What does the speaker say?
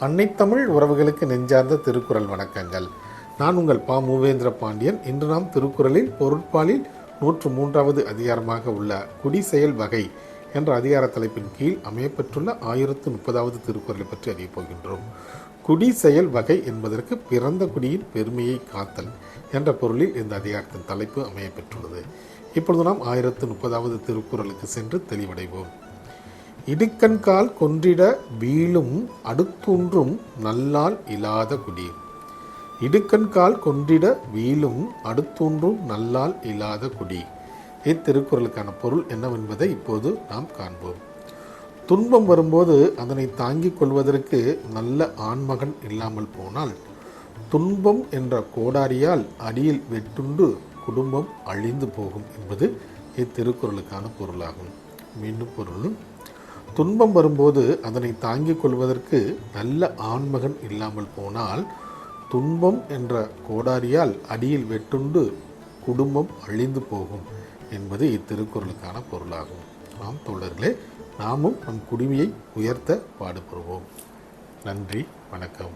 அன்னை தமிழ் உறவுகளுக்கு நெஞ்சார்ந்த திருக்குறள் வணக்கங்கள். நான் உங்கள் பா. மூவேந்திர பாண்டியன். இன்று நாம் திருக்குறளில் பொருட்பாலில் 103வது அதிகாரமாக உள்ள குடி செயல் வகை என்ற அதிகார தலைப்பின் கீழ் அமையப்பெற்றுள்ள 1030வது திருக்குறளை பற்றி அறியப் போகின்றோம். குடி செயல் வகை என்பதற்கு பிறந்த குடியின் பெருமையை காத்தல் என்ற பொருளில் இந்த அதிகாரத்தின் தலைப்பு அமையப்பெற்றுள்ளது. இப்பொழுது நாம் 1030வது திருக்குறளுக்கு சென்று தெளிவடைவோம். இடுக்கண்கால் கொன்றிட வீழும் அடுத்தூன்றும் நல்லால் இலாத குடி. இடுக்கண்கால் கொன்றிட வீழும் அடுத்தூன்றும் நல்லால் இலாத குடி. இத்திருக்குறளுக்கான பொருள் என்னவென்பதை இப்போது நாம் காண்போம். துன்பம் வரும்போது அதனை தாங்கிக் கொள்வதற்கு நல்ல ஆண்மகன் இல்லாமல் போனால் துன்பம் என்ற கோடாரியால் அடியில் வெட்டுண்டு குடும்பம் அழிந்து போகும் என்பது இத்திருக்குறளுக்கான பொருளாகும். மீண்டும் பொருள்: துன்பம் வரும்போது அதனை தாங்கிக் கொள்வதற்கு நல்ல ஆண்மகன் இல்லாமல் போனால் துன்பம் என்ற கோடாரியால் அடியில் வெட்டுண்டு குடும்பம் அழிந்து போகும் என்பது இத்திருக்குறளுக்கான பொருளாகும். நாம் தோழர்களே, நாமும் நம் குடிமையை உயர்த்த பாடுபடுவோம். நன்றி, வணக்கம்.